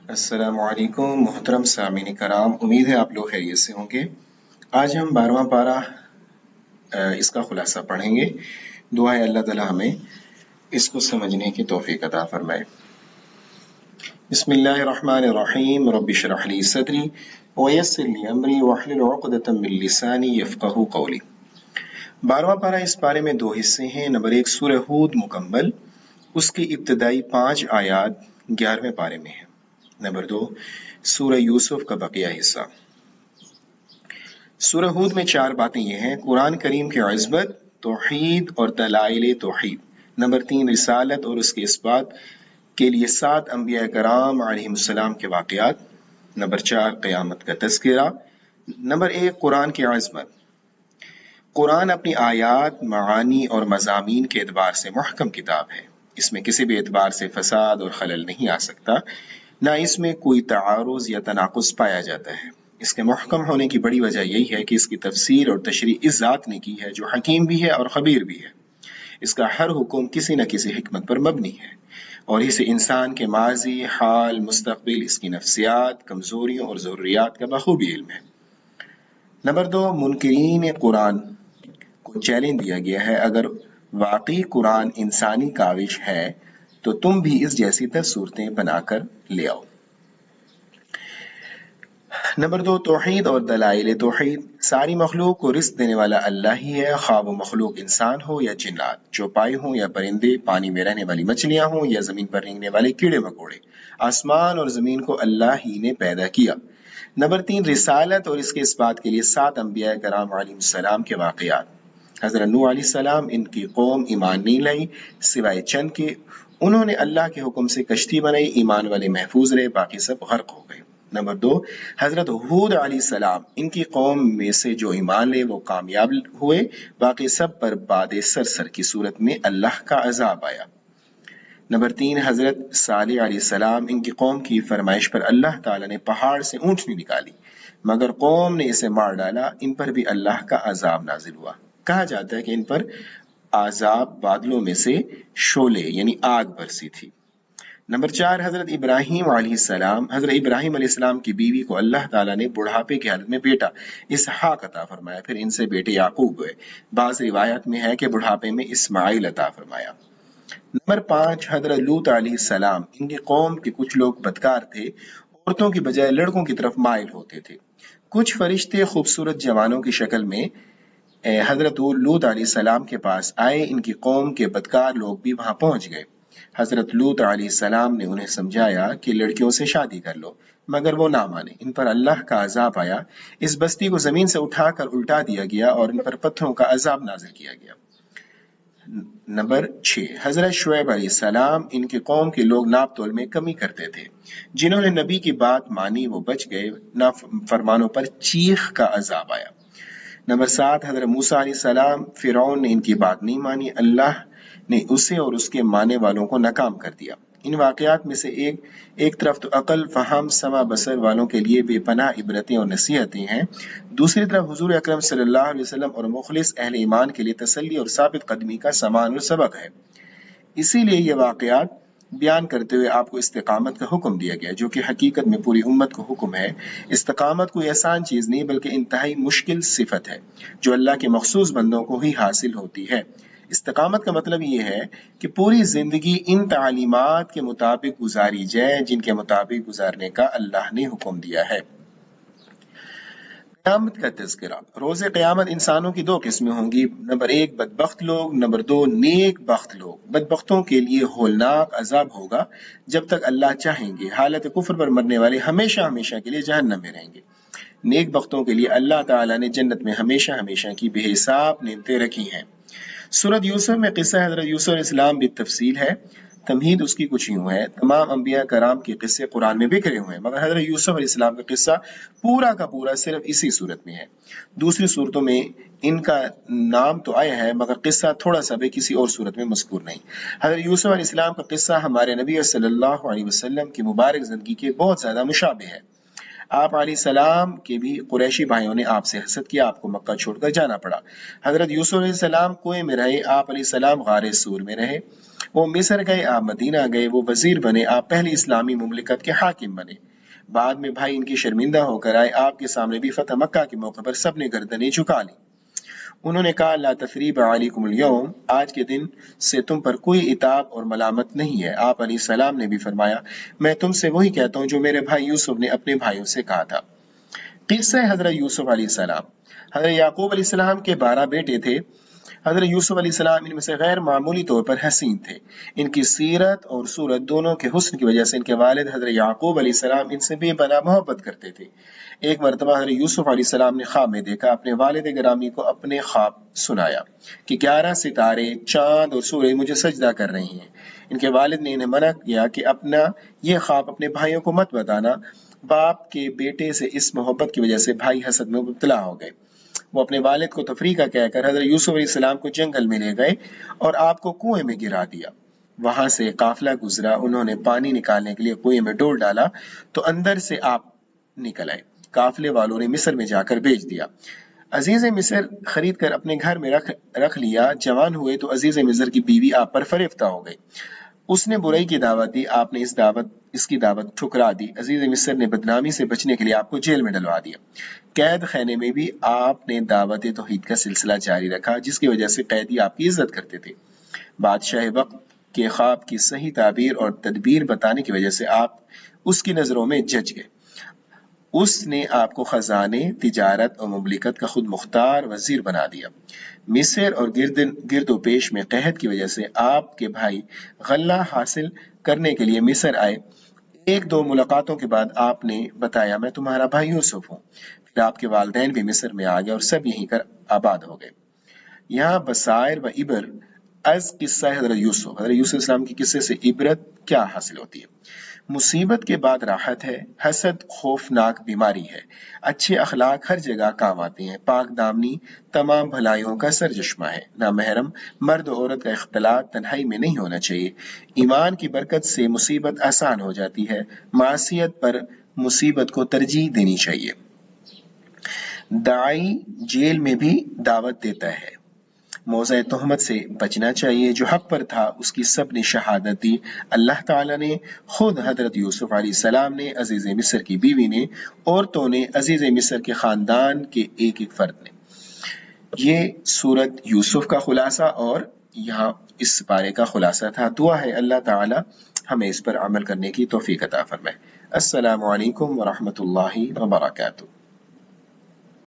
السلام علیکم محترم سامعین کرام، امید ہے آپ لوگ خیریت سے ہوں گے۔ آج ہم 12واں پارہ اس کا خلاصہ پڑھیں گے۔ دعا ہے اللہ تعالی ہمیں اس کو سمجھنے کی توفیق عطا فرمائے۔ بسم اللہ الرحمن الرحیم، رب اشرح لی صدری ویسر لی امری واحلل عقدۃ من لسانی یفقہوا قولی۔ 12واں پارہ، اس پارے میں دو حصے ہیں۔ نمبر 1 سورہ ہود مکمل، اس کی ابتدائی 5 آیات 11ویں پارے میں ہیں۔ نمبر 2 سورہ یوسف کا بقیہ حصہ۔ سورہ ہود میں 4 باتیں یہ ہیں: قرآن کریم کی عظمت، توحید اور دلائل توحید۔ نمبر 3 رسالت اور اس کے اثبات کے لیے 7 انبیاء کرام علیہم السلام کے واقعات۔ نمبر 4 قیامت کا تذکرہ۔ نمبر 1 قرآن کی عظمت۔ قرآن اپنی آیات، معانی اور مضامین کے اعتبار سے محکم کتاب ہے۔ اس میں کسی بھی اعتبار سے فساد اور خلل نہیں آ سکتا، نہ اس میں کوئی تعارض یا تناقض پایا جاتا ہے۔ اس کے محکم ہونے کی بڑی وجہ یہی ہے کہ اس کی تفسیر اور تشریح اس ذات نے کی ہے جو حکیم بھی ہے اور خبیر بھی ہے۔ اس کا ہر حکم کسی نہ کسی حکمت پر مبنی ہے، اور اسے انسان کے ماضی، حال، مستقبل، اس کی نفسیات، کمزوریوں اور ضروریات کا بخوبی علم ہے۔ نمبر 2 منکرین قرآن کو چیلنج دیا گیا ہے: اگر واقعی قرآن انسانی کاوش ہے تو تم بھی اس جیسی 10 صورتیں بنا کر لے آؤ۔ نمبر 2 توحید اور دلائل توحید۔ ساری مخلوق کو رزق دینے والا اللہ ہی ہے، خواہ وہ مخلوق انسان ہو یا جنات، چوپائے ہوں یا پرندے، پانی میں رہنے والی مچھلیاں ہوں یا زمین پر رینگنے والے کیڑے مکوڑے۔ آسمان اور زمین کو اللہ ہی نے پیدا کیا۔ نمبر 3 رسالت اور اس کے اثبات کے لیے 7 انبیاء کرام علیہ السلام کے واقعات۔ حضرت نوح علیہ السلام، ان کی قوم ایمان نہیں لائی سوائے چند کے۔ انہوں نے اللہ کے حکم سے کشتی بنائی، ایمان والے محفوظ رہے، باقی سب غرق ہو گئے۔ نمبر 2 حضرت ہود علیہ السلام، ان کی قوم میں سے جو ایمان لے وہ کامیاب ہوئے، باقی سب پر باد سرسر کی صورت میں اللہ کا عذاب آیا۔ نمبر 3 حضرت صالح علیہ السلام، ان کی قوم کی فرمائش پر اللہ تعالیٰ نے پہاڑ سے اونٹنی نکالی، مگر قوم نے اسے مار ڈالا، ان پر بھی اللہ کا عذاب نازل ہوا۔ کہا جاتا ہے کہ ان پر عذاب بادلوں میں سے شعلے یعنی آگ برسی تھی۔ نمبر 4 حضرت ابراہیم علیہ السلام، حضرت ابراہیم علیہ السلام کی بیوی کو اللہ تعالیٰ نے بڑھاپے کی حالت میں بیٹا اسحاق عطا فرمایا، پھر ان سے بیٹے یعقوب ہوئے۔ بعض روایت میں ہے کہ بڑھاپے میں اسماعیل عطا فرمایا۔ نمبر 5 حضرت لوط علیہ السلام، ان کی قوم کے کچھ لوگ بدکار تھے، عورتوں کی بجائے لڑکوں کی طرف مائل ہوتے تھے۔ کچھ فرشتے خوبصورت جوانوں کی شکل میں حضرت لوط علیہ السلام کے پاس آئے، ان کی قوم کے بدکار لوگ بھی وہاں پہنچ گئے۔ حضرت لوط علیہ السلام نے انہیں سمجھایا کہ لڑکیوں سے شادی کر لو، مگر وہ نہ مانے۔ ان پر اللہ کا عذاب آیا، اس بستی کو زمین سے اٹھا کر الٹا دیا گیا اور ان پر پتھروں کا عذاب نازل کیا گیا۔ نمبر 6 حضرت شعیب علیہ السلام، ان کی قوم کے لوگ ناپ تول میں کمی کرتے تھے، جنہوں نے نبی کی بات مانی وہ بچ گئے، نافرمانوں پر چیخ کا عذاب آیا۔ نمبر 7 حضرت موسیٰ علیہ السلام، فرعون نے ان کی بات نہیں مانی، اللہ نے اسے اور اس کے ماننے والوں کو ناکام کر دیا۔ ان واقعات میں سے ایک طرف تو عقل، فہم، سمع، بصر والوں کے لیے بے پناہ عبرتیں اور نصیحتیں ہیں، دوسری طرف حضور اکرم صلی اللہ علیہ وسلم اور مخلص اہل ایمان کے لیے تسلی اور ثابت قدمی کا سامان اور سبق ہے۔ اسی لیے یہ واقعات بیان کرتے ہوئے آپ کو استقامت کا حکم دیا گیا، جو کہ حقیقت میں پوری امت کو حکم ہے۔ استقامت کوئی آسان چیز نہیں بلکہ انتہائی مشکل صفت ہے جو اللہ کے مخصوص بندوں کو ہی حاصل ہوتی ہے۔ استقامت کا مطلب یہ ہے کہ پوری زندگی ان تعلیمات کے مطابق گزاری جائے جن کے مطابق گزارنے کا اللہ نے حکم دیا ہے۔ قیامت کا تذکرہ۔ روز قیامت انسانوں کی 2 قسمیں ہوں گی: نمبر 1 بدبخت لوگ، نمبر 2 نیک بخت لوگ۔ بدبختوں کے لیے ہولناک عذاب ہوگا جب تک اللہ چاہیں گے، حالت کفر پر مرنے والے ہمیشہ ہمیشہ کے لیے جہنم میں رہیں گے۔ نیک بختوں کے لیے اللہ تعالیٰ نے جنت میں ہمیشہ ہمیشہ کی بے حساب نعمتیں رکھی ہیں۔ سورۃ یوسف میں قصہ حضرت یوسف علیہ السلام بھی تفصیل ہے۔ تمہید اس کی کچھ یوں ہے: تمام انبیاء کرام کے قصے قرآن میں بکھرے ہوئے ہیں، مگر حضرت یوسف علیہ السلام کا قصہ پورا کا پورا صرف اسی صورت میں ہے۔ دوسری صورتوں میں ان کا نام تو آیا ہے مگر قصہ تھوڑا سا بھی کسی اور صورت میں مذکور نہیں۔ حضرت یوسف علیہ السلام کا قصہ ہمارے نبی صلی اللہ علیہ وسلم کی مبارک زندگی کے بہت زیادہ مشابہ ہے۔ آپ علیہ السلام کے بھی قریشی بھائیوں نے آپ سے حسد کیا، آپ کو مکہ چھوڑ کر جانا پڑا۔ حضرت یوسف علیہ السلام کنویں میں رہے، آپ علیہ السلام غار سور میں رہے، وہ مصر گئے، آپ مدینہ گئے، وہ وزیر بنے، آپ پہلی اسلامی مملکت کے حاکم بنے۔ بعد میں بھائی ان کی شرمندہ ہو کر آئے، آپ کے سامنے بھی فتح مکہ کے موقع پر سب نے گردنیں جھکا لی۔ انہوں نے کہا لا تثریب علیکم اليوم، آج کے دن سے تم پر کوئی عتاب اور ملامت نہیں ہے۔ آپ علیہ السلام نے بھی فرمایا میں تم سے وہی کہتا ہوں جو میرے بھائی یوسف نے اپنے بھائیوں سے کہا تھا۔ قصہ حضرت یوسف علیہ السلام۔ حضرت یعقوب علیہ السلام کے 12 بیٹے تھے۔ حضرت یوسف علیہ السلام ان میں سے غیر معمولی طور پر حسین تھے۔ ان کی سیرت اور صورت دونوں کے حسن کی وجہ سے ان کے والد حضرت یعقوب علیہ السلام ان سے بے پناہ محبت کرتے تھے۔ ایک مرتبہ حضرت یوسف علیہ السلام نے خواب میں دیکھا، اپنے والد گرامی کو اپنے خواب سنایا کہ 11 ستارے، چاند اور سورج مجھے سجدہ کر رہے ہیں۔ ان کے والد نے انہیں منع کیا کہ اپنا یہ خواب اپنے بھائیوں کو مت بتانا۔ باپ کے بیٹے سے اس محبت کی وجہ سے بھائی حسد میں مبتلا ہو گئے۔ وہ اپنے والد کو تفریح کا کہہ کر حضرت یوسف علیہ السلام کو جنگل میں لے گئے اور آپ کو کنویں میں گرا دیا۔ وہاں سے قافلہ گزرا، انہوں نے پانی نکالنے کے لیے کنویں میں ڈول ڈالا تو اندر سے آپ نکل آئے۔ قافلے والوں نے مصر میں جا کر بیچ دیا۔ عزیز مصر خرید کر اپنے گھر میں رکھ لیا۔ جوان ہوئے تو عزیز مصر کی بیوی آپ پر فریفتہ ہو گئی۔ اس نے برائی کی دعوت دی، آپ نے اس کی دعوت ٹھکرا دی۔ عزیز مصر نے بدنامی سے بچنے کے لیے آپ کو جیل میں ڈلوا دیا۔ قید خانے میں بھی آپ نے دعوت توحید کا سلسلہ جاری رکھا، جس کی وجہ سے قیدی آپ کی عزت کرتے تھے۔ بادشاہ وقت کے خواب کی صحیح تعبیر اور تدبیر بتانے کی وجہ سے آپ اس کی نظروں میں جج گئے۔ اس نے آپ کو خزانے، تجارت اور مملکت کا خود مختار وزیر بنا دیا۔ مصر اور گرد و پیش میں قحط کی وجہ سے آپ کے بھائی غلہ حاصل کرنے کے لیے مصر آئے۔ ایک دو ملاقاتوں کے بعد آپ نے بتایا میں تمہارا بھائی یوسف ہوں۔ پھر آپ کے والدین بھی مصر میں آ گئے اور سب یہیں کر آباد ہو گئے۔ یہاں بصائر و عبر از قصہ حضرت یوسف علیہ السلام کی قصے سے عبرت کیا حاصل ہوتی ہے؟ مصیبت کے بعد راحت ہے۔ حسد خوفناک بیماری ہے۔ اچھے اخلاق ہر جگہ کام آتے ہیں۔ پاک دامنی تمام بھلائیوں کا سرچشمہ ہے۔ نامحرم مرد و عورت کا اختلاط تنہائی میں نہیں ہونا چاہیے۔ ایمان کی برکت سے مصیبت آسان ہو جاتی ہے۔ معصیت پر مصیبت کو ترجیح دینی چاہیے۔ داعی جیل میں بھی دعوت دیتا ہے۔ موضع تہمت سے بچنا چاہیے۔ جو حق پر تھا اس کی سب نے شہادت دی۔ اللہ تعالیٰ نے، خود حضرت یوسف علیہ السلام نے، عزیز مصر کی بیوی نے، عورتوں نے، عزیز مصر کے خاندان کے ایک ایک فرد نے۔ یہ سورت یوسف کا خلاصہ اور یہاں اس پارے کا خلاصہ تھا۔ دعا ہے اللہ تعالیٰ ہمیں اس پر عمل کرنے کی توفیق عطا فرمائے۔ السلام علیکم ورحمۃ اللہ وبرکاتہ۔